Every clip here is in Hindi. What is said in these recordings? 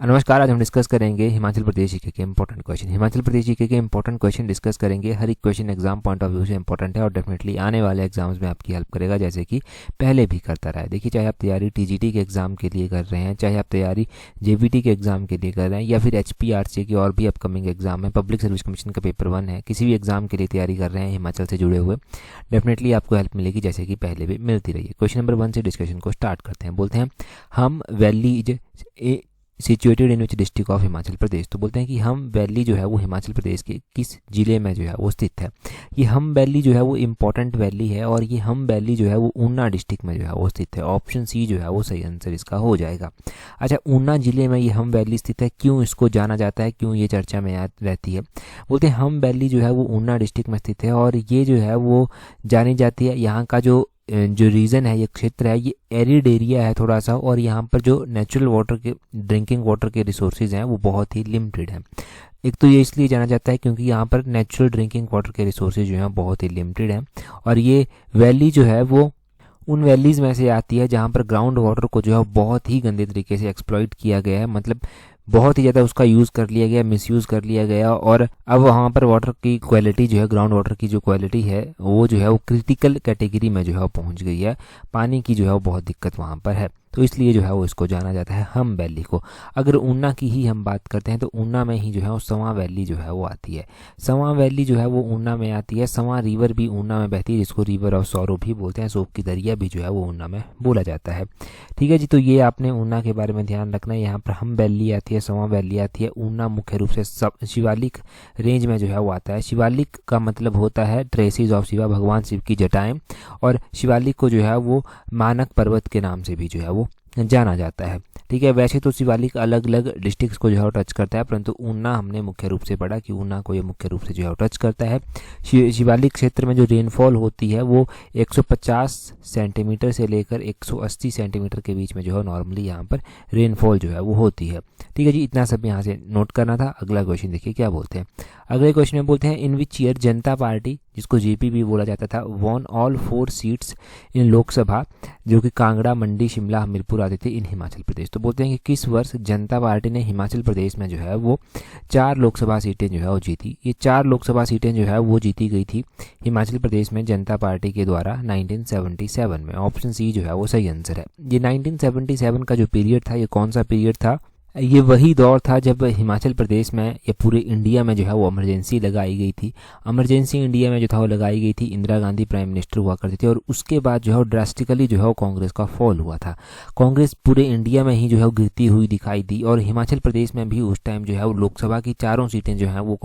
नमस्कार। आज हम डिस्कस करेंगे हिमाचल प्रदेश जीके के important question. Himachal Pradesh GK के इंपॉर्टेंट क्वेश्चन डिस्कस करेंगे। हर एक question exam point of view से इंपॉर्टेंट है और डेफिनेटली आने वाले एग्जाम्स में आपकी हेल्प करेगा, जैसे कि पहले भी करता रहा है। देखिए, चाहे आप तैयारी टीजीटी के एग्जाम के लिए कर रहे हैं, चाहे आप तैयारी जेबीटी के एग्जाम के लिए कर रहे हैं, या फिर एचपीआरसी के और भी अपकमिंग एग्जाम है, पब्लिक सर्विस कमीशन का पेपर 1 है, किसी भी एग्जाम के लिए तैयारी कर रहे हैं हिमाचल से जुड़े हुए, डेफिनेटली आपको हेल्प मिलेगी, जैसे कि पहले भी मिलती रही है। क्वेश्चन नंबर 1 से डिस्कशन को स्टार्ट करते हैं। बोलते हैं हम valley is situated in which district of Himachal Pradesh. तो बोलते हैं कि हम वैली जो है वो हिमाचल प्रदेश के किस जिले में जो है वो स्थित है। ये हम वैली जो है वो इम्पॉर्टेंट वैली है और ये हम वैली जो है वो ऊना डिस्ट्रिक्ट में जो है वो स्थित है। ऑप्शन सी जो है वो सही आंसर इसका हो जाएगा। अच्छा, ऊना जिले में ये हम वैली स्थित है। क्यों इसको जाना जाता है, क्यों ये चर्चा में रहती है? बोलते हैं हम वैली जो है वो ऊना डिस्ट्रिक्ट में स्थित है और ये जो है वो जानी जाती है। यहाँ का जो रीजन है, ये क्षेत्र है, ये एरिड एरिया है थोड़ा सा, और यहाँ पर जो नेचुरल वाटर के ड्रिंकिंग वाटर के रिसोर्सेज हैं वो बहुत ही लिमिटेड हैं। एक तो ये इसलिए जाना जाता है क्योंकि यहाँ पर नेचुरल ड्रिंकिंग वाटर के रिसोर्सेज जो हैं बहुत ही लिमिटेड हैं, और ये वैली जो है वो उन वैलीज़ में से आती है जहाँ पर ग्राउंड वाटर को जो है बहुत ही गंदे तरीके से एक्सप्लॉइट किया गया है। मतलब बहुत ही ज़्यादा उसका यूज़ कर लिया गया, मिसयूज़ कर लिया गया, और अब वहाँ पर वाटर की क्वालिटी जो है, ग्राउंड वाटर की जो क्वालिटी है वो जो है वो क्रिटिकल कैटेगरी में जो है वो पहुँच गई है। पानी की जो है वो बहुत दिक्कत वहाँ पर है, तो इसलिए जो है वो इसको जाना जाता है हम वैली को। अगर ऊना की ही हम बात करते हैं तो ऊना में ही जो है वो सवां वैली जो है वो आती है। सवां वैली जो है वो ऊना में आती है। सवां रिवर भी ऊना में बहती है, जिसको रिवर ऑफ सौरो भी बोलते हैं। सोप की दरिया भी जो है वो ऊना में बोला जाता है। ठीक है जी, तो ये आपने ऊना के बारे में ध्यान रखना है। यहाँ पर हम वैली आती है, सवां वैली आती है। ऊना मुख्य रूप से शिवालिक रेंज में जो है वो आता है। शिवालिक का मतलब होता है ट्रेसिस ऑफ शिवा, भगवान शिव की जटाएं, और शिवालिक को जो है वो मानक पर्वत के नाम से भी जो है वो जाना जाता है। ठीक है, वैसे तो शिवालिक अलग अलग डिस्ट्रिक्ट्स को जो है टच करता है, परंतु ऊना हमने मुख्य रूप से पढ़ा कि ऊना को ये मुख्य रूप से जो है टच करता है। शिवालिक क्षेत्र में जो रेनफॉल होती है वो 150 सेंटीमीटर से लेकर 180 सेंटीमीटर के बीच में जो है नॉर्मली यहाँ पर रेनफॉल जो है वो होती है। ठीक है जी, इतना सब यहाँ से नोट करना था। अगला क्वेश्चन देखिए क्या बोलते हैं। अगले क्वेश्चन में बोलते हैं in which year Janata Party, जिसको जेपी भी बोला जाता था, won all 4 seats in Lok Sabha, जो कि कांगड़ा, मंडी, शिमला, हमीरपुर आते थे इन हिमाचल प्रदेश। तो बोलते हैं कि किस वर्ष जनता पार्टी ने हिमाचल प्रदेश में जो है वो 4 लोकसभा सीटें जो है वो जीती। ये 4 लोकसभा सीटें जो है वो जीती गई थी हिमाचल प्रदेश में जनता पार्टी के द्वारा 1977 में। ऑप्शन सी जो है वो सही आंसर है। ये 1977 का जो पीरियड था, ये कौन सा पीरियड था? ये वही दौर था जब हिमाचल प्रदेश में या पूरे इंडिया में जो है वो इमरजेंसी लगाई गई थी। इमरजेंसी इंडिया में जो था वो लगाई गई थी, इंदिरा गांधी प्राइम मिनिस्टर हुआ करती थी, और उसके बाद जो है वो ड्रास्टिकली जो है वो कांग्रेस का फॉल हुआ था। कांग्रेस पूरे इंडिया में ही जो है वो गिरती हुई दिखाई दी, और हिमाचल प्रदेश में भी उस टाइम जो है वो लोकसभा की 4 सीटें जो हैं वो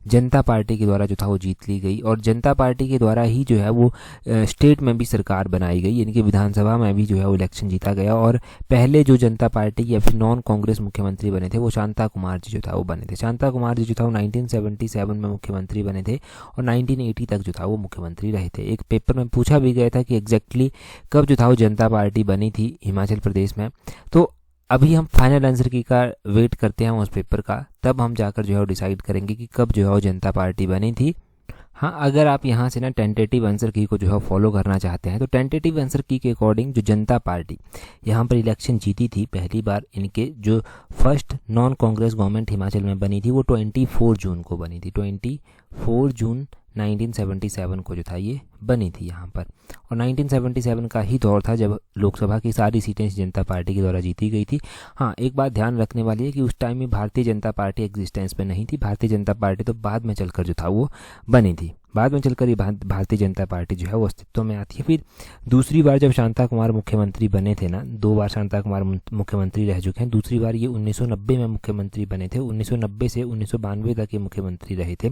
जनता पार्टी के द्वारा जो था वो जीत ली गई, और जनता पार्टी के द्वारा ही जो है वो स्टेट में भी सरकार बनाई गई, यानी कि विधानसभा में भी जो है वो इलेक्शन जीता गया। और पहले जो जनता पार्टी या फिर नॉन कांग्रेस मुख्यमंत्री बने थे वो शांता कुमार जी जो था वो बने थे। शांता कुमार जी जो था वो 1977 में मुख्यमंत्री बने थे और 1980 तक जो था वो मुख्यमंत्री रहे थे। एक पेपर में पूछा भी गया था कि एग्जैक्टली कब जो था वो जनता पार्टी बनी थी हिमाचल प्रदेश में। तो अभी हम फाइनल आंसर की का वेट करते हैं उस पेपर का, तब हम जाकर जो है वो डिसाइड करेंगे कि कब जो है वो जनता पार्टी बनी थी। हाँ, अगर आप यहाँ से ना टेंटेटिव आंसर की को जो है फॉलो करना चाहते हैं तो टेंटेटिव आंसर की के अकॉर्डिंग जो जनता पार्टी यहाँ पर इलेक्शन जीती थी पहली बार, इनके जो first non Congress government Himachal में बनी थी वो 24 जून को बनी थी। 24 जून 1977 को जो था ये बनी थी यहाँ पर, और 1977 का ही दौर था जब लोकसभा की सारी सीटें जनता पार्टी के द्वारा जीती गई थी। हाँ, एक बात ध्यान रखने वाली है कि उस टाइम में भारतीय जनता पार्टी एग्जिस्टेंस में नहीं थी। भारतीय जनता पार्टी तो बाद में चलकर जो था वो बनी थी, बाद में चलकर ये भारतीय जनता पार्टी जो है वो अस्तित्व में आती है। फिर दूसरी बार जब शांता कुमार मुख्यमंत्री बने थे ना, 2 बार शांता कुमार मुख्यमंत्री रह चुके हैं, दूसरी बार ये 1990 में मुख्यमंत्री बने थे। 1990 से 1992 तक ये मुख्यमंत्री रहे थे,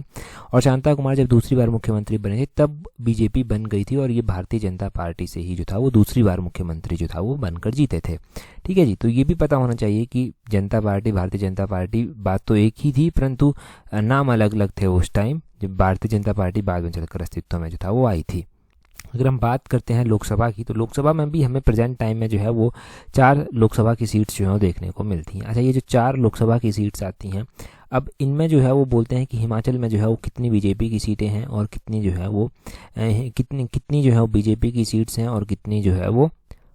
और शांता कुमार जब दूसरी बार मुख्यमंत्री बने थे तब बीजेपी बन गई थी, और ये भारतीय जनता पार्टी से ही जो था वो दूसरी बार मुख्यमंत्री जो था वो बनकर जीते थे। ठीक है जी, तो ये भी पता होना चाहिए कि जनता पार्टी, भारतीय जनता पार्टी बात तो एक ही थी, परंतु नाम अलग अलग थे उस टाइम जब भारतीय जनता पार्टी बाद में चलकर अस्तित्व में जो था वो आई थी। अगर हम बात करते हैं लोकसभा की, तो लोकसभा में भी हमें प्रेजेंट टाइम में जो है वो 4 लोकसभा की सीट्स जो है देखने को मिलती हैं। अच्छा, ये जो 4 लोकसभा की सीट्स आती हैं, अब इनमें जो है वो बोलते हैं कि हिमाचल में जो है वो कितनी बीजेपी की सीटें हैं और कितनी जो है वो कितनी जो है वो बीजेपी की सीट्स हैं और कितनी जो है वो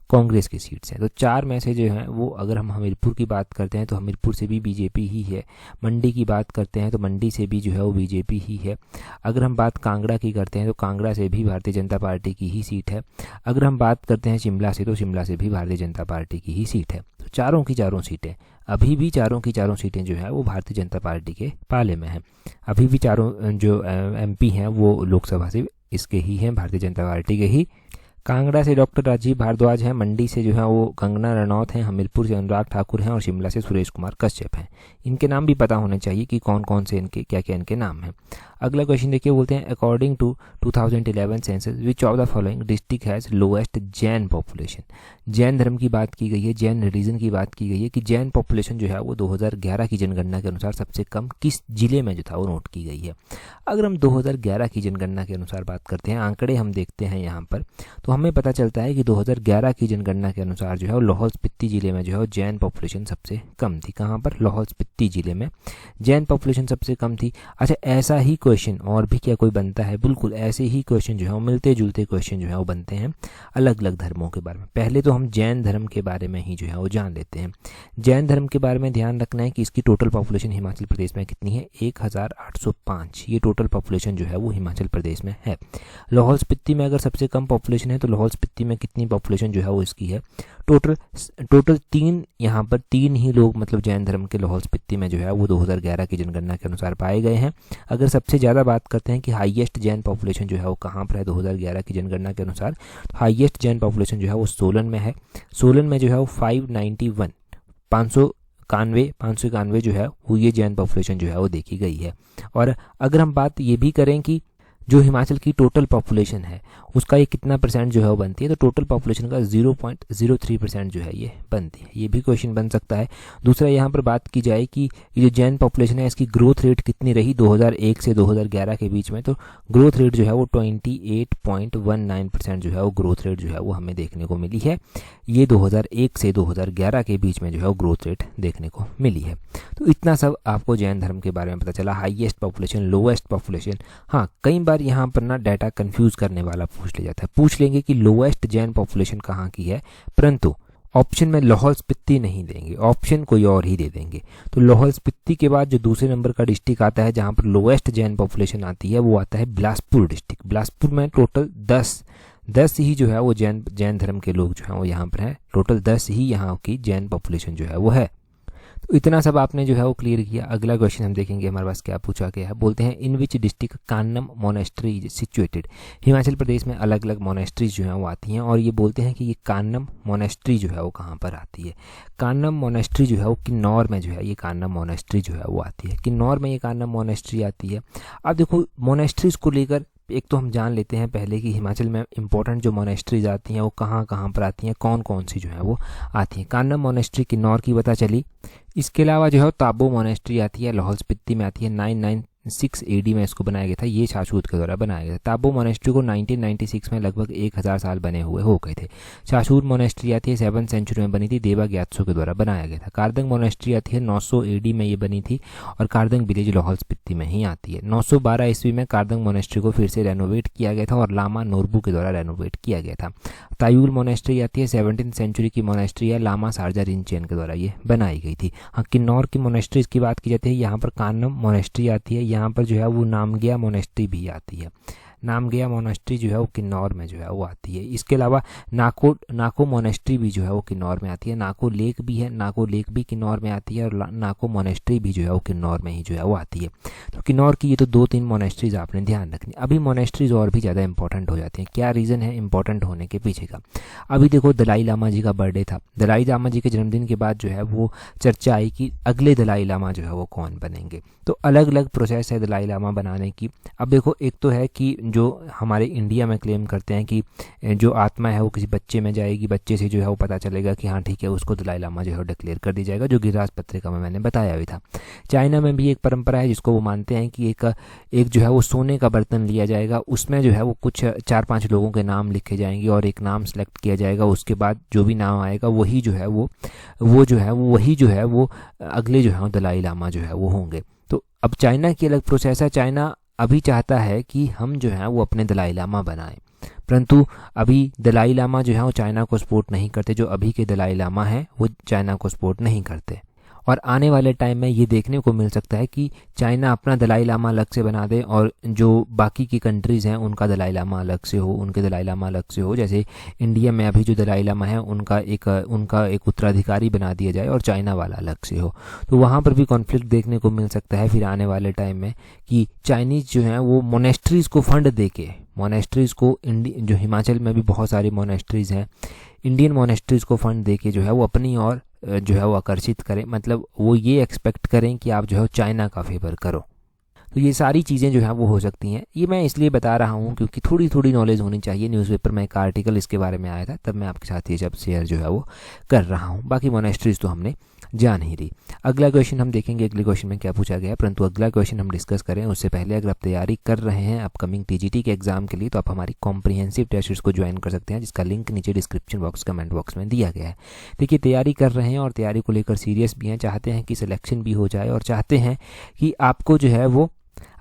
कांग्रेस की सीट्स हैं। तो 4 में से जो है वो अगर हम हमीरपुर की बात करते हैं तो हमीरपुर से भी बीजेपी ही है। मंडी की बात करते हैं तो मंडी से भी जो है वो बीजेपी ही है। अगर हम बात कांगड़ा की करते हैं तो कांगड़ा से भी भारतीय जनता पार्टी की ही सीट है। अगर हम बात करते हैं शिमला से तो शिमला से भी भारतीय जनता पार्टी की ही सीट है। तो चारों की चारों सीटें अभी भी चारों की चारों सीटें जो है वो भारतीय जनता पार्टी के पाले में हैं। अभी भी चारों जो एमपी हैं वो लोकसभा से इसके ही हैं, भारतीय जनता पार्टी के ही। कांगड़ा से डॉक्टर राजीव भारद्वाज हैं, मंडी से जो है वो कंगना रनौत हैं, हमीरपुर से अनुराग ठाकुर हैं और शिमला से सुरेश कुमार कश्यप हैं। इनके नाम भी पता होने चाहिए कि कौन कौन से इनके क्या क्या इनके नाम हैं। अगला क्वेश्चन देखिए, बोलते हैं according to 2011 census which of the following district has lowest Jain population. Jain धर्म की बात की गई है, जैन रिलीजन की बात की गई है कि जैन पॉपुलेशन जो है वो 2011 की जनगणना के अनुसार सबसे कम किस जिले में जो था वो नोट की गई है। अगर हम 2011 की जनगणना के अनुसार बात करते हैं, आंकड़े हम देखते हैं यहाँ पर, तो हमें पता चलता है कि 2011 की जनगणना के अनुसार जो है वो लाहौल स्पीति जिले में जो है जैन पॉपुलेशन सबसे कम थी। कहाँ पर? लाहौल स्पीति जिले में जैन पॉपुलेशन सबसे कम थी। अच्छा, ऐसा ही क्वेश्चन और भी क्या कोई बनता है? बिल्कुल ऐसे ही क्वेश्चन जो है वो मिलते जुलते क्वेश्चन जो है वो बनते हैं अलग अलग धर्मों के बारे में। पहले तो हम जैन धर्म के बारे में ही जो है वो जान लेते हैं। जैन धर्म के बारे में ध्यान रखना है कि इसकी टोटल पॉपुलेशन हिमाचल प्रदेश में कितनी है? 1805। ये टोटल पॉपुलेशन जो है वो हिमाचल प्रदेश में है। लाहौल स्पीति में अगर सबसे कम पॉपुलेशन है तो लाहौल स्पीति में कितनी पॉपुलेशन जो है वो इसकी है? टोटल 3, यहाँ पर 3 ही लोग मतलब जैन धर्म के लाहौल स्पीति में जो है वो 2011 की जनगणना के अनुसार पाए गए हैं। अगर सबसे ज़्यादा बात करते हैं कि हाईएस्ट जैन पॉपुलेशन जो है वो कहाँ पर है 2011 की जनगणना के अनुसार, तो हाईएस्ट जैन पॉपुलेशन जो है वो सोलन में है। सोलन में जो है वो 591 591 जो है वो ये जैन पॉपुलेशन जो है वो देखी गई है। और अगर हम बात ये भी करें कि जो हिमाचल की टोटल पॉपुलेशन है उसका ये कितना परसेंट जो है वो बनती है, तो टोटल पॉपुलेशन का 0.03% जो है ये बनती है। ये भी क्वेश्चन बन सकता है। दूसरा यहाँ पर बात की जाए कि ये जो जैन पॉपुलेशन है इसकी ग्रोथ रेट कितनी रही 2001 से 2011 के बीच में, तो ग्रोथ रेट जो है वो 28.19% जो है वो ग्रोथ रेट जो है वो हमें देखने को मिली है। ये 2001 से 2011 के बीच में जो है वो ग्रोथ रेट देखने को मिली है। तो इतना सब आपको जैन धर्म के बारे में पता चला। Highest population, lowest population. हाँ, कई बार यहाँ पर ना डाटा कंफ्यूज करने वाला पूछ लिया जाता है। पूछ लेंगे कि लोएस्ट जैन पॉपुलेशन कहाँ की है, परंतु ऑप्शन में लाहौल स्पीति नहीं देंगे, ऑप्शन कोई और ही दे देंगे। तो लाहौल स्पीति के बाद जो दूसरे नंबर का डिस्ट्रिक्ट आता है जहाँ पर लोएस्ट जैन पॉपुलेशन आती है वो आता है बिलासपुर डिस्ट्रिक्ट। बिलासपुर में टोटल 10 ही जो है वो जैन धर्म के लोग जो है वो यहाँ पर हैं। टोटल 10 ही यहाँ की जैन पॉपुलेशन जो है वो है। तो इतना सब आपने जो है वो क्लियर किया। अगला क्वेश्चन हम देखेंगे हमारे पास क्या पूछा गया है। बोलते हैं in which district Kanam monastery situated. Himachal Pradesh में अलग अलग मोनेस्ट्रीज जो हैं वो आती हैं और ये बोलते हैं कि ये कान्नम मोनेस्ट्री जो है वो कहाँ पर आती है। कान्नम मोनेस्ट्री जो है वो किन्नौर में जो है ये कान्नम मोनेस्ट्री जो है वो आती है। किन्नौर में ये कान्नम मोनेस्ट्री आती है। अब देखो मोनेस्ट्रीज को लेकर एक तो हम जान लेते हैं पहले कि हिमाचल में इंपॉर्टेंट जो मोनेस्ट्रीज आती हैं वो कहाँ कहाँ पर आती हैं, कौन कौन सी जो है वो आती हैं। कान्नम मोनेस्ट्री किन्नौर की पता चली। इसके अलावा जो है ताबो मोनेस्ट्री आती है, लाहौल स्पीति में आती है। 996 AD में इसको बनाया गया था, ये शाशूत के द्वारा बनाया गया था। ताबो मोनेस्ट्री को 1996 में लगभग 1000 साल बने हुए हो गए थे। शाशूर मोनेस्ट्री आती है 7वीं सेंचुरी में बनी थी, देवा ग्यात्सो के द्वारा बनाया गया था। कार्दंग मोनेस्ट्री आती है 900 AD में ये बनी थी और कार्दंग विलेज लाहौल स्पीति में ही आती है। 912 ईस्वी में कार्दंग मोनेस्ट्री को फिर से रेनोवेट किया गया था और लामा नोरबू के द्वारा रेनोवेट किया गया था। तायूल मोनेस्ट्री आती है 17वीं सेंचुरी की मोनेस्ट्री है, लामा सारजा रिनचेन के द्वारा ये बनाई गई थी। हाँ, किन्नौर की मोनेस्ट्रीज की बात की जाती है, यहाँ पर कान्नम मोनेस्ट्री आती है, यहाँ पर जो है वो नामग्या मोनेस्ट्री भी आती है। नामग्या मोनेस्ट्री जो है वो किन्नौर में जो है वो आती है। इसके अलावा नाको मोनेस्ट्री भी जो है वो किन्नौर में आती है। नाको लेक भी है, नाको लेक भी किन्नौर में आती है और नाको मोनेस्ट्री भी जो है वो किन्नौर में ही जो है वो आती है। तो किन्नौर की ये तो 2-3 मोनेस्ट्रीज आपने ध्यान रखनी। अभी मोनेस्ट्रीज और भी ज़्यादा इंपॉर्टेंट हो जाती हैं। क्या रीज़न है इंपॉर्टेंट होने के पीछे का? अभी देखो दलाई लामा जी का बर्थडे था। दलाई लामा जी के जन्मदिन के बाद जो है वो चर्चा आई कि अगले दलाई लामा जो है वो कौन बनेंगे। तो अलग अलग प्रोसेस है दलाई लामा बनाने की। अब देखो, एक तो है कि जो हमारे इंडिया में क्लेम करते हैं कि जो आत्मा है वो किसी बच्चे में जाएगी, बच्चे से जो है वो पता चलेगा कि हाँ ठीक है, उसको दलाई लामा जो है डिक्लेयर कर दिया जाएगा, जो गिरिराज पत्रिका में मैंने बताया भी था। चाइना में भी एक परंपरा है जिसको वो मानते हैं कि एक जो है वो सोने का बर्तन लिया जाएगा, उसमें जो है वो कुछ 4-5 लोगों के नाम लिखे जाएंगे और एक नाम सेलेक्ट किया जाएगा। उसके बाद जो भी नाम आएगा वही जो है वो वही जो है वो अगले जो है दलाई लामा जो है वो होंगे। तो अब चाइना की अलग प्रोसेस है। चाइना अभी चाहता है कि हम जो है वो अपने दलाई लामा बनाएं। परंतु अभी दलाई लामा जो है वो चाइना को सपोर्ट नहीं करते, जो अभी के दलाई लामा हैं वो चाइना को सपोर्ट नहीं करते। और आने वाले टाइम में ये देखने को मिल सकता है कि चाइना अपना दलाई लामा अलग से बना दे और जो बाकी की कंट्रीज़ हैं उनका दलाई लामा अलग से हो, उनके दलाई लामा अलग से हो। जैसे इंडिया में अभी जो दलाई लामा है उनका एक उत्तराधिकारी बना दिया जाए और चाइना वाला अलग से हो, तो वहाँ पर भी कॉन्फ्लिक्ट देखने को मिल सकता है फिर आने वाले टाइम में कि चाइनीज़ जो हैं वो मोनेस्ट्रीज़ को फंड दे के, मोनेस्ट्रीज़ को जो हिमाचल में भी बहुत सारी मोनेस्ट्रीज़ हैं, इंडियन मोनेस्ट्रीज़ को फंड दे के जो है वो अपनी और जो है वो आकर्षित करें, मतलब वो ये एक्सपेक्ट करें कि आप जो है चाइना का फेवर करो। तो ये सारी चीज़ें जो है वो हो सकती हैं। ये मैं इसलिए बता रहा हूँ क्योंकि थोड़ी थोड़ी नॉलेज होनी चाहिए। न्यूज़पेपर में एक आर्टिकल इसके बारे में आया था, तब मैं आपके साथ ये सब शेयर जो है वो कर रहा हूँ। बाकी मोनेस्ट्रीज तो हमने जान ही रही। अगला क्वेश्चन हम देखेंगे अगले क्वेश्चन में क्या पूछा गया है, परंतु अगला क्वेश्चन हम डिस्कस करें उससे पहले अगर आप तैयारी कर रहे हैं अपकमिंग टीजीटी के एग्जाम के लिए तो आप हमारी कॉम्प्रिहेंसिव टेस्ट सीरीज को ज्वाइन कर सकते हैं, जिसका लिंक नीचे डिस्क्रिप्शन बॉक्स कमेंट बॉक्स में दिया गया है। देखिए, तैयारी कर रहे हैं और तैयारी को लेकर सीरियस भी हैं, चाहते हैं कि सिलेक्शन भी हो जाए और चाहते हैं कि आपको जो है वो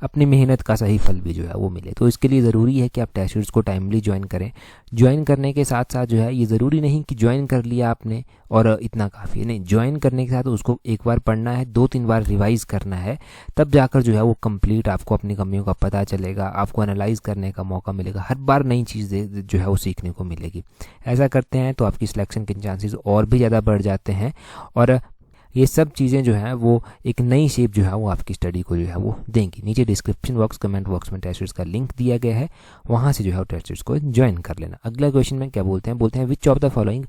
अपनी मेहनत का सही फल भी जो है वो मिले, तो इसके लिए ज़रूरी है कि आप टेस्ट सीरीज को टाइमली ज्वाइन करें। ज्वाइन करने के साथ साथ जो है ये ज़रूरी नहीं कि ज्वाइन कर लिया आपने और इतना काफ़ी है, नहीं, ज्वाइन करने के साथ उसको एक बार पढ़ना है, 2-3 बार रिवाइज़ करना है, तब जाकर जो है वो कंप्लीट आपको अपनी कमियों का पता चलेगा, आपको एनालाइज करने का मौका मिलेगा, हर बार नई चीज़ जो है वो सीखने को मिलेगी। ऐसा करते हैं तो आपकी सिलेक्शन के चांसेस और भी ज़्यादा बढ़ जाते हैं और ये सब चीज़ें जो हैं वो एक नई शेप जो है वो आपकी स्टडी को जो है वो देंगी। नीचे डिस्क्रिप्शन बॉक्स कमेंट बॉक्स में टेस्ट सीरीज का लिंक दिया गया है, वहाँ से जो है वो टेस्ट सीरीज को ज्वाइन कर लेना। अगला क्वेश्चन में क्या बोलते हैं which of the following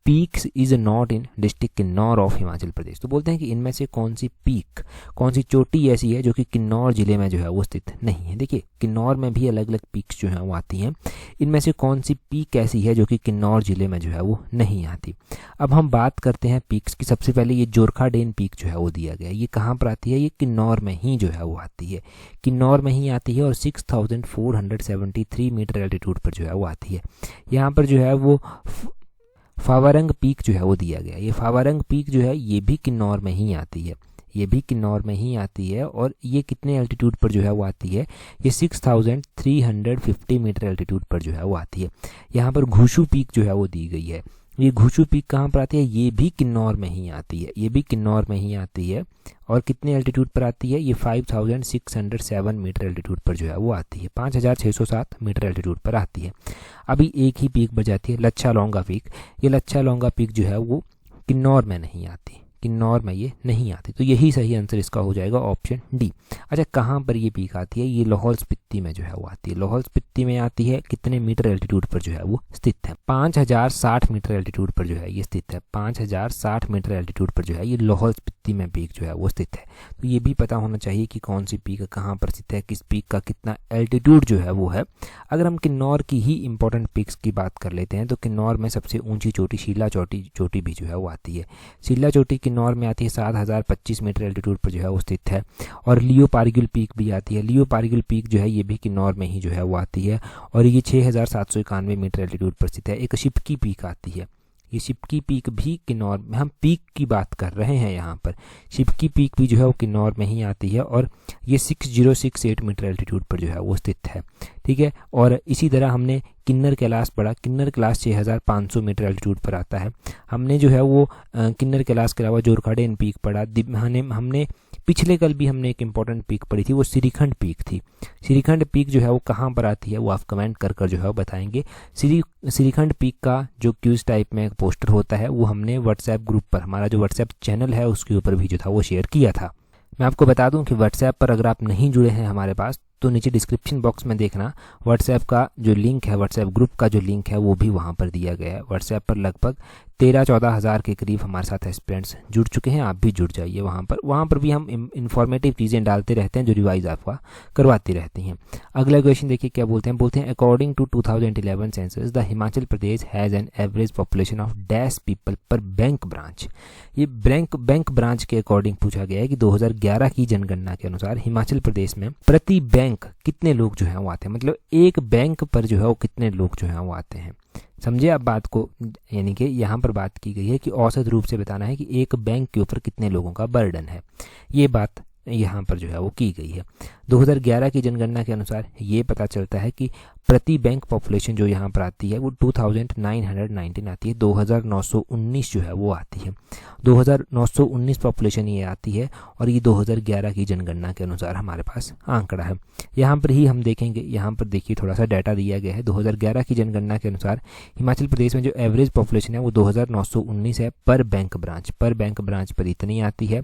peaks is not in district Kinnaur of Himachal Pradesh. तो बोलते हैं कि इनमें से कौन सी पीक, कौन सी चोटी ऐसी है जो कि किन्नौर जिले में जो है वो स्थित नहीं है। देखिए, किन्नौर में भी अलग अलग पीक्स जो हैं वो आती हैं, इनमें से कौन सी पीक ऐसी है जो कि किन्नौर जिले में जो है वो नहीं आती। अब हम बात करते हैं पीक्स की। सबसे पहले ये जोरखाडेन पीक जो है वो दिया गया है, ये कहाँ पर आती है, ये किन्नौर में ही जो है वो आती है, किन्नौर में ही आती है और 6473 मीटर एल्टीट्यूड पर जो है वो आती है। यहाँ पर जो है वो फावारंग पीक जो है वो दिया गया है। ये फावारंग पीक जो है ये भी किन्नौर में ही आती है, ये भी किन्नौर में ही आती है और ये कितने एल्टीट्यूड पर जो है वो आती है, ये 6350 मीटर एल्टीट्यूड पर जो है वो आती है। यहाँ पर घुशु पीक जो है वो दी गई है, ये घुशु पीक कहाँ पर आती है, ये भी किन्नौर में ही आती है, ये भी किन्नौर में ही आती है और कितने एल्टीट्यूड पर आती है, ये 5607 मीटर एल्टीट्यूड पर जो है वो आती है, 5607 मीटर एल्टीट्यूड पर आती है। अभी एक ही पीक बच जाती है लच्छा लौंगा पीक। ये लच्छा लौंगा पीक जो है वो किन्नौर में नहीं आती, किन्नौर में ये नहीं आती, तो यही सही आंसर इसका हो जाएगा ऑप्शन डी। अच्छा, कहाँ पर ये पीक आती है, ये लाहौल स्पीति में जो है वो आती है, लाहौल स्पीति में आती है। कितने मीटर एल्टीट्यूड पर जो है वो स्थित है, 5060 मीटर एल्टीट्यूड पर जो है ये स्थित है, 5060 मीटर एल्टीट्यूड पर जो है ये लाहौल स्पीति में पीक जो है वो स्थित है। तो ये भी पता होना चाहिए कि कौन सी पीक कहाँ पर स्थित है, किस पीक का कितना एल्टीट्यूड जो है वो है। अगर हम किन्नौर की ही इंपॉर्टेंट पीक्स की बात कर लेते हैं तो किन्नौर में सबसे ऊंची चोटी शीला चोटी भी जो है वो आती है। शीला चोटी किन्नौर में आती है, 7025 मीटर एल्टीट्यूड पर जो है वो स्थित है और लियो पारगिल पीक भी आती है। लियो पारगिल पीक जो है ये भी किन्नौर में ही जो है वो आती है और ये 6791 मीटर एल्टीट्यूड पर स्थित है। एक शिपकी पीक आती है, ये शिपकी पीक भी किन्नौर में, हम पीक की बात कर रहे हैं यहाँ पर, शिपकी पीक भी जो है वो किन्नौर में ही आती है और ये 6068 मीटर एल्टीट्यूड पर जो है वो स्थित है। ठीक है, और इसी तरह हमने किन्नर कैलाश पढ़ा, किन्नर कैलाश 6500 मीटर एल्टीट्यूड पर आता है। हमने जो है वो किन्नर कैलाश के अलावा जोरखाडेन पीक पढ़ा। हमने पिछले कल भी हमने एक इंपॉर्टेंट पीक पढ़ी थी, वो श्रीखंड पीक थी। श्रीखंड पीक जो है वो कहाँ पर आती है वो आप कमेंट कर जो है वो बताएंगे। श्रीखंड पीक का जो क्यूज टाइप में एक पोस्टर होता है वो हमने व्हाट्सएप ग्रुप पर, हमारा जो व्हाट्सएप चैनल है उसके ऊपर भी जो था वो शेयर किया था। मैं आपको बता दूं कि व्हाट्सएप पर अगर आप नहीं जुड़े हैं हमारे पास तो नीचे डिस्क्रिप्शन बॉक्स में देखना, व्हाट्सएप का जो लिंक है, व्हाट्सएप ग्रुप का जो लिंक है वो भी वहाँ पर दिया गया है। व्हाट्सएप पर लगभग 13-14 हज़ार के करीब हमारे साथ एस्पिरेंट्स जुड़ चुके हैं, आप भी जुड़ जाइए वहाँ पर भी हम इन्फॉर्मेटिव चीज़ें डालते रहते हैं जो रिवाइज आपका करवाती रहती हैं। अगला क्वेश्चन देखिए क्या बोलते हैं according to 2011 census the Himachal Pradesh has an average population of dash people per bank branch. ये बैंक ब्रांच के अकॉर्डिंग पूछा गया है कि 2011 की जनगणना के अनुसार हिमाचल प्रदेश में प्रति बैंक कितने लोग जो है वो आते हैं, मतलब एक बैंक पर जो है वो कितने लोग जो है वो आते हैं। समझे आप बात को, यानी कि यहाँ पर बात की गई है कि औसत रूप से बताना है कि एक बैंक के ऊपर कितने लोगों का बर्डन है, ये बात यहाँ पर जो है वो की गई है। 2011 की जनगणना के अनुसार ये पता चलता है कि प्रति बैंक पॉपुलेशन जो यहाँ पर आती है वो 2919 आती है, 2919 जो है वो आती है, 2919 पॉपुलेशन ये आती है और ये 2011 की जनगणना के अनुसार हमारे पास आंकड़ा है। यहाँ पर ही हम देखेंगे, यहाँ पर देखिए थोड़ा सा डाटा दिया गया है। 2011 की जनगणना के अनुसार हिमाचल प्रदेश में जो एवरेज पॉपुलेशन है वो 2919 है पर बैंक ब्रांच पर इतनी आती है।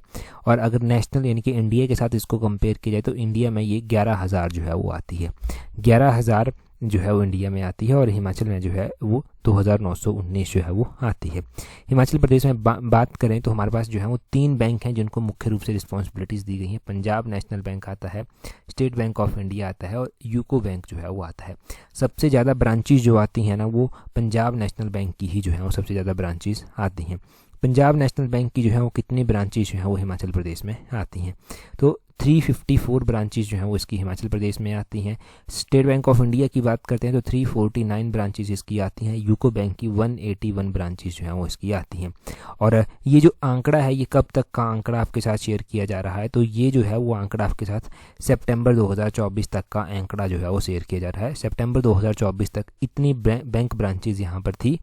और अगर नेशनल यानी कि इंडिया के साथ इसको कंपेयर किया जाए तो इंडिया में ये 11,000 जो है वो आती है, 11,000 जो है वो इंडिया में आती है और हिमाचल में जो है वो 2919 जो है वो आती है। हिमाचल प्रदेश में बात करें तो हमारे पास जो है वो 3 बैंक हैं जिनको मुख्य रूप से रिस्पॉन्सिबिलिटीज़ दी गई हैं। पंजाब नेशनल बैंक आता है, स्टेट बैंक ऑफ इंडिया आता है और यूको बैंक जो है वो आता है। सबसे ज़्यादा ब्रांचेज जो आती हैं ना वो पंजाब नेशनल बैंक की ही जो है वो सबसे ज़्यादा ब्रांचेज आती हैं। पंजाब नेशनल बैंक की जो है वो कितनी ब्रांचेज जो है वो हिमाचल प्रदेश में आती हैं, तो 354 ब्रांचेज जो हैं वो इसकी हिमाचल प्रदेश में आती हैं। स्टेट बैंक ऑफ इंडिया की बात करते हैं तो 349 ब्रांचेज इसकी आती हैं। यूको बैंक की 181 ब्रांचेज जो हैं वो इसकी आती हैं। और ये जो आंकड़ा है ये कब तक का आंकड़ा आपके साथ शेयर किया जा रहा है, तो ये जो है वो आंकड़ा आपके साथ सितंबर 2024 तक का आंकड़ा जो है वो शेयर किया जा रहा है। सितंबर 2024 तक इतनी बैंक ब्रांचेज यहाँ पर थी।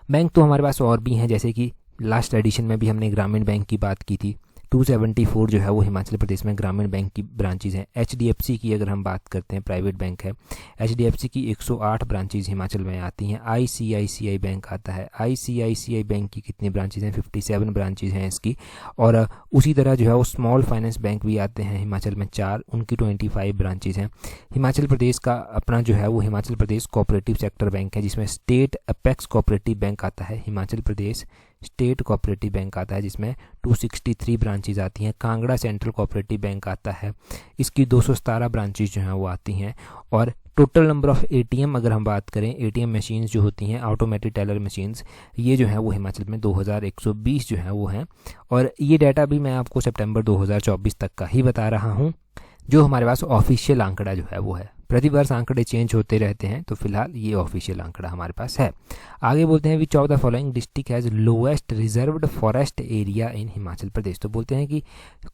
बैंक तो हमारे पास और भी हैं, जैसे कि लास्ट एडिशन में भी हमने ग्रामीण बैंक की बात की थी, 274 जो है वो हिमाचल प्रदेश में ग्रामीण बैंक की ब्रांचेज हैं। HDFC की अगर हम बात करते हैं, प्राइवेट बैंक है, HDFC की 108 ब्रांचेज हिमाचल में आती हैं। ICICI बैंक आता है, ICICI बैंक की कितनी ब्रांचेज हैं, 57 ब्रांचेज हैं इसकी। और उसी तरह जो है वो स्मॉल फाइनेंस बैंक भी आते हैं हिमाचल में 4, उनकी 25 ब्रांचेज हैं। हिमाचल प्रदेश का अपना जो है वो Himachal Pradesh cooperative sector bank है, जिसमें स्टेट अपेक्स कोऑपरेटिव बैंक आता है, Himachal Pradesh state cooperative bank आता है जिसमें 263 ब्रांचेज आती हैं। कांगड़ा सेंट्रल कोऑपरेटिव बैंक आता है, इसकी 217 ब्रांचेज जो हैं वो आती हैं। और टोटल नंबर ऑफ ATM अगर हम बात करें, ATM मशीन्स जो होती हैं, ऑटोमेटिक टेलर मशीन्स, ये जो है वो हिमाचल में 2120 जो है वो हैं। और ये डाटा भी मैं आपको सितंबर 2024 तक का ही बता रहा हूँ, जो हमारे पास ऑफिशियल आंकड़ा जो है वो है। प्रतिवर्ष आंकड़े चेंज होते रहते हैं, तो फिलहाल ये ऑफिशियल आंकड़ा हमारे पास है। आगे बोलते हैं which of the following district has lowest reserved forest area in Himachal Pradesh. तो बोलते हैं कि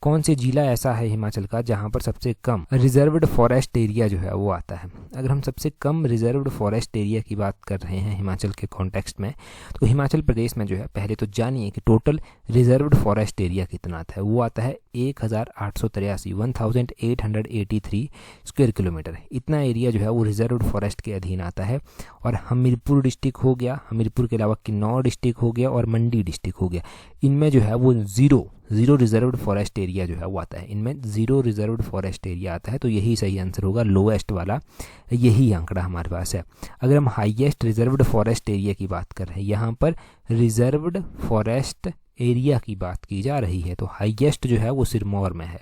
कौन से जिला ऐसा है हिमाचल का जहां पर सबसे कम रिजर्व्ड फॉरेस्ट एरिया जो है वो आता है। अगर हम सबसे कम रिजर्व्ड फॉरेस्ट एरिया की बात कर रहे हैं हिमाचल के कॉन्टेक्स्ट में, तो हिमाचल प्रदेश में जो है, पहले तो जानिए कि टोटल रिजर्व्ड फॉरेस्ट एरिया कितना आता है। वो आता है 1883 स्क्वायर किलोमीटर। इतना एरिया जो है वो रिजर्व्ड फॉरेस्ट के अधीन आता है। और हमीरपुर डिस्ट्रिक्ट हो गया, हमीरपुर के अलावा किन्नौर डिस्ट्रिक्ट हो गया और मंडी डिस्ट्रिक्ट हो गया, इनमें जो है वो जीरो रिजर्व्ड फॉरेस्ट एरिया जो है वो आता है। इनमें 0 रिजर्व्ड फॉरेस्ट एरिया आता है, तो यही सही आंसर होगा, लोएस्ट वाला यही आंकड़ा हमारे पास है। अगर हम हाईएस्ट रिजर्व्ड फॉरेस्ट एरिया की बात कर रहे हैं, यहाँ पर रिजर्व्ड फॉरेस्ट एरिया की बात की जा रही है, तो हाईएस्ट जो है वो सिरमौर में है।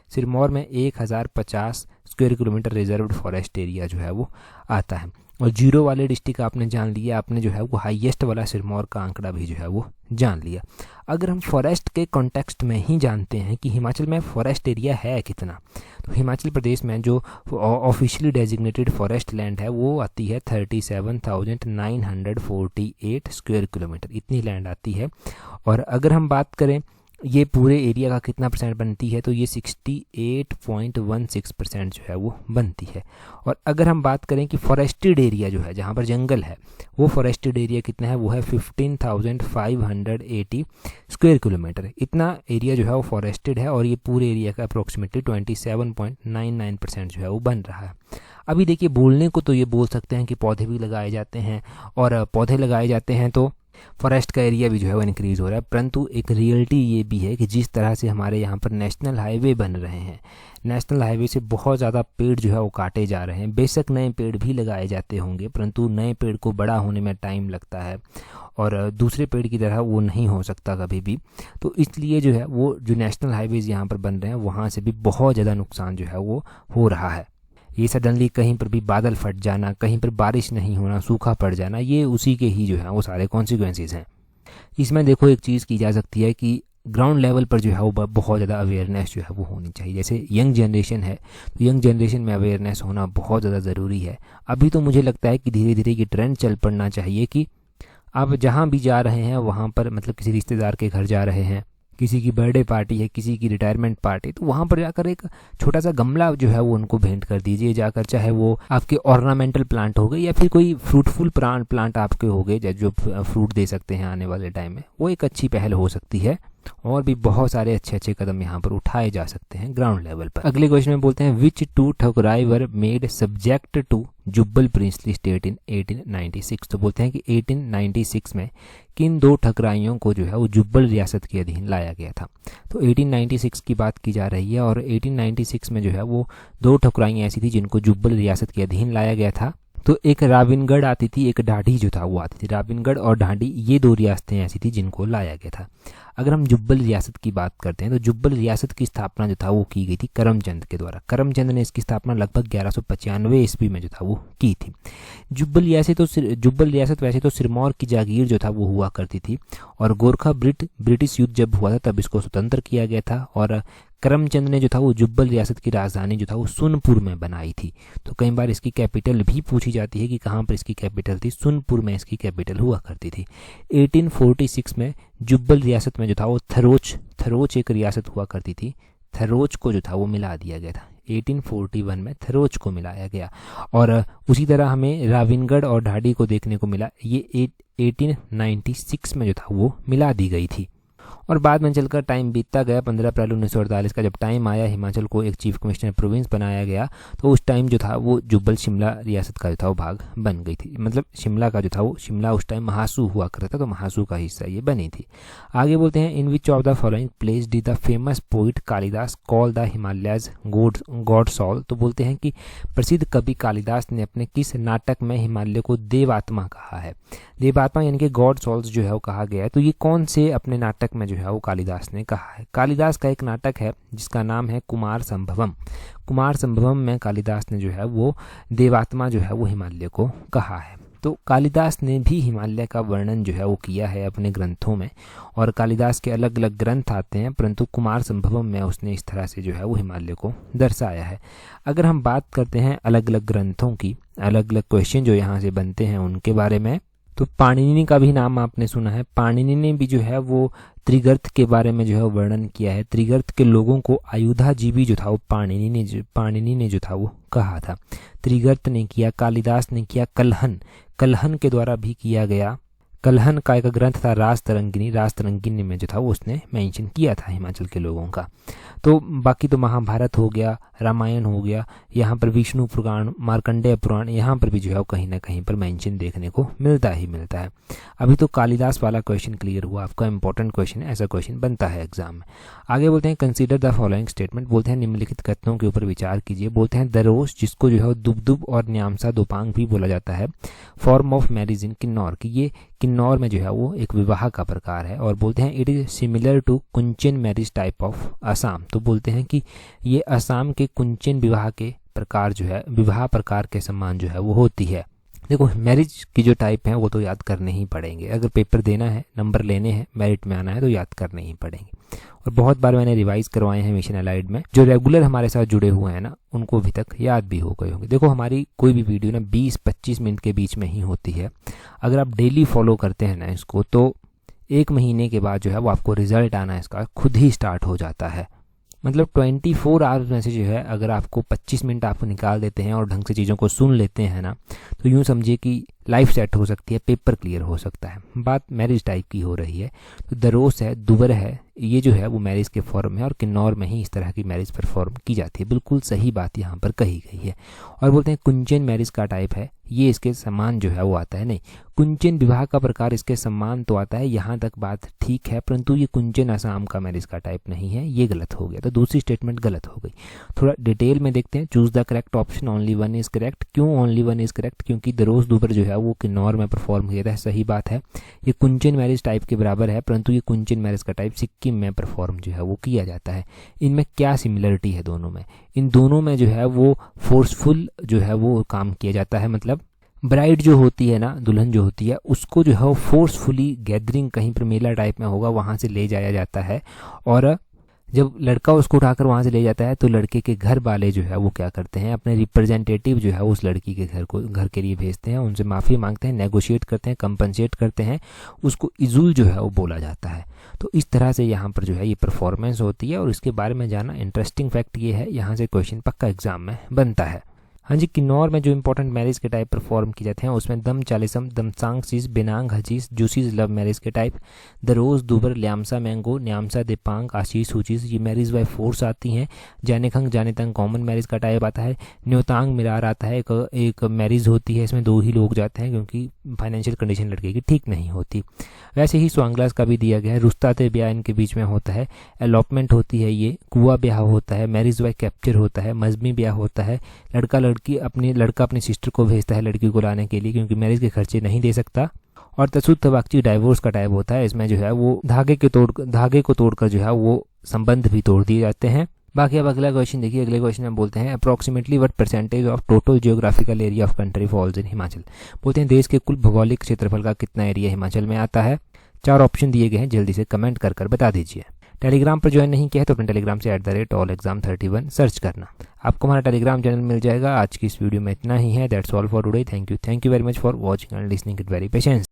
सिरमौर में 1050 square kilometre reserved forest area जो है वो आता है। और 0 वाले डिस्ट्रिक्ट आपने जान लिया, आपने जो है वो हाईएस्ट वाला सिरमौर का आंकड़ा भी जो है वो जान लिया। अगर हम फॉरेस्ट के कॉन्टेक्स्ट में ही जानते हैं कि हिमाचल में फॉरेस्ट एरिया है कितना, तो हिमाचल प्रदेश में जो ऑफिशियली डेजिग्नेटेड फॉरेस्ट लैंड है वो आती है 37,948 स्क्वायर किलोमीटर, इतनी लैंड आती है। और अगर हम बात करें ये पूरे एरिया का कितना परसेंट बनती है, तो ये 68.16% जो है वो बनती है। और अगर हम बात करें कि फॉरेस्टेड एरिया जो है, जहाँ पर जंगल है, वो फॉरेस्टेड एरिया कितना है, वो है 15,580 स्क्वायर किलोमीटर। इतना एरिया जो है वो फॉरेस्टेड है और ये पूरे एरिया का अप्रोक्सीमेटली 27.99% जो है वो बन रहा है। अभी देखिए, बोलने को तो ये बोल सकते हैं कि पौधे भी लगाए जाते हैं, और पौधे लगाए जाते हैं तो फॉरेस्ट का एरिया भी जो है वो इंक्रीज़ हो रहा है। परंतु एक रियलिटी ये भी है कि जिस तरह से हमारे यहाँ पर नेशनल हाईवे बन रहे हैं, नेशनल हाईवे से बहुत ज़्यादा पेड़ जो है वो काटे जा रहे हैं। बेशक नए पेड़ भी लगाए जाते होंगे, परंतु नए पेड़ को बड़ा होने में टाइम लगता है और दूसरे पेड़ की तरह वो नहीं हो सकता कभी भी। तो इसलिए जो है वो जो नेशनल हाईवेज़ यहाँ पर बन रहे हैं, वहाँ से भी बहुत ज़्यादा नुकसान जो है वो हो रहा है। ये सडनली कहीं पर भी बादल फट जाना, कहीं पर बारिश नहीं होना, सूखा पड़ जाना, ये उसी के ही जो है वो सारे कॉन्सिक्वेंसेस हैं। इसमें देखो एक चीज़ की जा सकती है कि ग्राउंड लेवल पर जो है वो बहुत ज़्यादा अवेयरनेस जो है वो होनी चाहिए। जैसे यंग जनरेशन है, तो यंग जनरेशन में अवेयरनेस होना बहुत ज़्यादा ज़रूरी है। अभी तो मुझे लगता है कि धीरे धीरे ये ट्रेंड चल पड़ना चाहिए कि आप जहाँ भी जा रहे हैं वहाँ पर, मतलब किसी रिश्तेदार के घर जा रहे हैं, किसी की बर्थडे पार्टी है, किसी की रिटायरमेंट पार्टी, तो वहाँ पर जाकर एक छोटा सा गमला जो है वो उनको भेंट कर दीजिए जाकर, चाहे वो आपके ऑर्नामेंटल प्लांट हो गए या फिर कोई फ्रूटफुल प्लांट आपके हो गए जो फ्रूट दे सकते हैं आने वाले टाइम में, वो एक अच्छी पहल हो सकती है। और भी बहुत सारे अच्छे अच्छे कदम यहाँ पर उठाए जा सकते हैं ग्राउंड लेवल पर। अगले क्वेश्चन में बोलते हैं which two Thakurai were made subject to Jubbal princely state in 1896। तो बोलते हैं कि 1896 में किन दो ठकुराइयों को जो है वो जुब्बल रियासत के अधीन लाया गया था। तो 1896 की बात की जा रही है और 1896 में जो है वो दो ठकुराइयाँ ऐसी थी जिनको जुब्बल रियासत के अधीन लाया गया था। तो एक राविनगढ़ आती थी, एक ढाडी जो था वो आती थी। राविनगढ़ और ढाडी ये दो रियासतें ऐसी थी जिनको लाया गया था। अगर हम जुब्बल रियासत की बात करते हैं तो जुब्बल रियासत की स्थापना जो था वो की गई थी करमचंद के द्वारा। करमचंद ने इसकी स्थापना लगभग 1195 ईस्वी में जो था वो की थी। जुब्बल रियासत वैसे तो सिरमौर की जागीर जो था वो हुआ करती थी और गोरखा ब्रिटिश युद्ध जब हुआ था तब इसको स्वतंत्र किया गया था और करमचंद ने जो था वो जुब्बल रियासत की राजधानी जो था वो सोनपुर में बनाई थी। तो कई बार इसकी कैपिटल भी पूछी जाती है कि कहाँ पर इसकी कैपिटल थी। सोनपुर में इसकी कैपिटल हुआ करती थी। 1846 में जुब्बल रियासत में जो था वो थरोच एक रियासत हुआ करती थी। थरोच को जो था वो मिला दिया गया था। 1841 में थरोच को मिलाया गया और उसी तरह हमें राविनगढ़ और ढाडी को देखने को मिला। ये 1896 में जो था वो मिला दी गई थी। और बाद में चलकर टाइम बीतता गया। 15 अप्रैल 1948 का जब टाइम आया, हिमाचल को एक चीफ कमिश्नर प्रोविंस बनाया गया, तो उस टाइम जो था वो जुब्बल शिमला रियासत का जो था वो भाग बन गई थी। मतलब शिमला का जो था वो, शिमला उस टाइम महासू हुआ करता था तो महासू का हिस्सा ये बनी थी। आगे बोलते हैं in which of the following place did the famous poet Kalidas call the Himalayas god soul. तो बोलते हैं कि प्रसिद्ध कवि कालिदास ने अपने किस नाटक में हिमालय को देवात्मा कहा है। देवात्मा यानी कि गॉड सॉल्स जो है वो कहा गया है। तो ये कौन से अपने नाटक में जो है वो कालिदास ने कहा है। कालिदास का एक नाटक है जिसका नाम है कुमार संभवम। कुमार संभवम में कालिदास ने जो है वो देवात्मा जो है वो हिमालय को कहा है। तो कालिदास ने भी हिमालय का वर्णन जो है वो किया है अपने ग्रंथों में और कालिदास के अलग अलग ग्रंथ आते हैं, परंतु कुमार संभवम में उसने इस तरह से जो है वो हिमालय को दर्शाया है। अगर हम बात करते हैं अलग अलग ग्रंथों की, अलग अलग क्वेश्चन जो यहाँ से बनते हैं उनके बारे में, तो पाणिनि का भी नाम आपने सुना है। पाणिनि ने भी जो है वो त्रिगर्त के बारे में जो है वर्णन किया है। त्रिगर्त के लोगों को आयुधाजीवी जो था वो पाणिनि ने जो था वो कहा था। त्रिगर्त ने किया, कालिदास ने किया, कलहन के द्वारा भी किया गया। कलहन का एक ग्रंथ था रास तरंगिनी में जो था वो उसने मेंशन किया था हिमाचल के लोगों का। तो बाकी तो महाभारत हो गया, रामायण हो गया, यहाँ पर विष्णु पुराण, मार्कंडेय पुराण, यहाँ पर भी जो है कहीं ना कहीं पर मेंशन देखने को मिलता है। अभी तो कालिदास वाला क्वेश्चन क्लियर हुआ, आपका इंपॉर्टेंट क्वेश्चन है, ऐसा क्वेश्चन बनता है एग्जाम में। आगे बोलते हैं कंसीडर द फॉलोइंग स्टेटमेंट। बोलते हैं निम्नलिखित कथनों के ऊपर विचार कीजिए। बोलते हैं दरोश जिसको जो है दुबदुब और न्यामसा दोपांग भी बोला जाता है, form of marriage in Kinnaur, कि ये किन्नौर में जो है वो एक विवाह का प्रकार है। और बोलते हैं इट इज सिमिलर टू कुंचन मैरिज टाइप ऑफ असम। तो बोलते हैं कि ये असम के कुंचन विवाह के प्रकार जो है, विवाह प्रकार के समान जो है वो होती है। देखो मैरिज की जो टाइप है वो तो याद करने ही पड़ेंगे, अगर पेपर देना है, नंबर लेने हैं, मेरिट में आना है तो याद करने ही पड़ेंगे। और बहुत बार मैंने रिवाइज करवाए हैं मिशन अलाइड में, जो रेगुलर हमारे साथ जुड़े हुए हैं ना उनको अभी तक याद भी हो गए होंगे। देखो हमारी कोई भी वीडियो ना 20-25 मिनट के बीच में ही होती है। अगर आप डेली फॉलो करते हैं ना इसको, तो 1 महीने के बाद जो है वो आपको रिजल्ट आना इसका खुद ही स्टार्ट हो जाता है। मतलब 24 आवर्स में से जो है अगर आपको 25 मिनट आप निकाल देते हैं और ढंग से चीज़ों को सुन लेते हैं ना, तो यूँ समझिए कि लाइफ सेट हो सकती है, पेपर क्लियर हो सकता है। बात मैरिज टाइप की हो रही है, तो दरोस है, दुबर है, ये जो है वो मैरिज के फॉर्म है और किन्नौर में ही इस तरह की मैरिज परफॉर्म की जाती है। बिल्कुल सही बात यहाँ पर कही गई है। और बोलते हैं कुंचन मैरिज का टाइप है, ये इसके समान जो है वो आता है। नहीं, कुंचन विवाह का प्रकार इसके समान तो आता है, यहाँ तक बात ठीक है, परंतु ये कुंचन असम का मैरिज का टाइप नहीं है, ये गलत हो गया। तो दूसरी स्टेटमेंट गलत हो गई। थोड़ा डिटेल में देखते हैं। Choose the correct option, only one is correct. क्यों ओनली वन इज करेक्ट? क्योंकि दरोस दुबर जो है वो किन्नौर में परफॉर्म किया था, सही बात है। ये कुंचन मैरिज टाइप के बराबर है, परंतु ये कुंचन मैरिज का टाइप सिक्किम में परफॉर्म जो है वो किया जाता है। इनमें क्या सिमिलरिटी है दोनों में? इन दोनों में जो है वो फोर्सफुल जो है वो काम किया जाता है। मतलब ब्राइड जो होती है ना, दुल्हन जो होती है, उसको जो है वो फोर्सफुली गैदरिंग कहीं पर मेला टाइप में होगा, वहाँ से ले जाया जाता है और जब लड़का उसको उठाकर वहाँ से ले जाता है तो लड़के के घर वाले जो है वो क्या करते हैं, अपने रिप्रेजेंटेटिव जो है उस लड़की के घर के लिए भेजते हैं, उनसे माफ़ी मांगते हैं, नेगोशिएट करते हैं, कंपनसेट करते हैं, उसको इजुल जो है वो बोला जाता है। तो इस तरह से यहाँ पर जो है ये परफॉर्मेंस होती है और इसके बारे में जाना इंटरेस्टिंग फैक्ट ये है, यहाँ से क्वेश्चन पक्का एग्जाम में बनता है। हाँ जी, किन्नौर में जो इंपॉर्टेंट मैरिज के टाइप परफॉर्म किए जाते हैं उसमें दम चालीसम, दमसांग चीज, बिनांग हजीज, जूसीज लव मैरिज के टाइप, द रोज, दुबर, ल्यामसा मैंगो, न्यामसा दिपांग, आशीष हुचीज, ये मैरिज बाय फोर्स आती हैं। जानेखंग जानेतंग कॉमन मैरिज का टाइप आता है। न्योतांग मिरार आता है, एक मैरिज होती है, इसमें 2 ही लोग जाते हैं क्योंकि फाइनेंशियल कंडीशन लड़के की ठीक नहीं होती। वैसे ही स्वांगलास का भी दिया गया है, रुस्ताते ब्याह इनके बीच में होता है, अलॉपमेंट होती है, ये कुआ ब्याह होता है, मैरिज बाय कैप्चर होता है, मजमी ब्याह होता है, लड़का अपनी सिस्टर को भेजता है लड़की को लाने के लिए क्योंकि मैरिज के खर्चे नहीं दे सकता। और तसुद तवाक्ची डाइवोर्स का टाइप होता है, इसमें जो है वो धागे को तोड़कर जो है वो संबंध भी तोड़ दिए जाते हैं। बाकी अब अगला क्वेश्चन देखिए, अगले क्वेश्चन में बोलते हैं approximately what percentage of total geographical area of country falls in Himachal. बोलते हैं देश के कुल भौगोलिक क्षेत्रफल का कितना एरिया हिमाचल में आता है। 4 ऑप्शन दिए गए हैं, जल्दी से कमेंट कर बता दीजिए। टेलीग्राम पर ज्वाइन नहीं किया है तो अपने टेलीग्राम से @allexam31 सर्च करना, आपको हमारा टेलीग्राम चैनल मिल जाएगा। आज की इस वीडियो में इतना ही है। That's all for today. Thank you very much for watching and listening it very patience.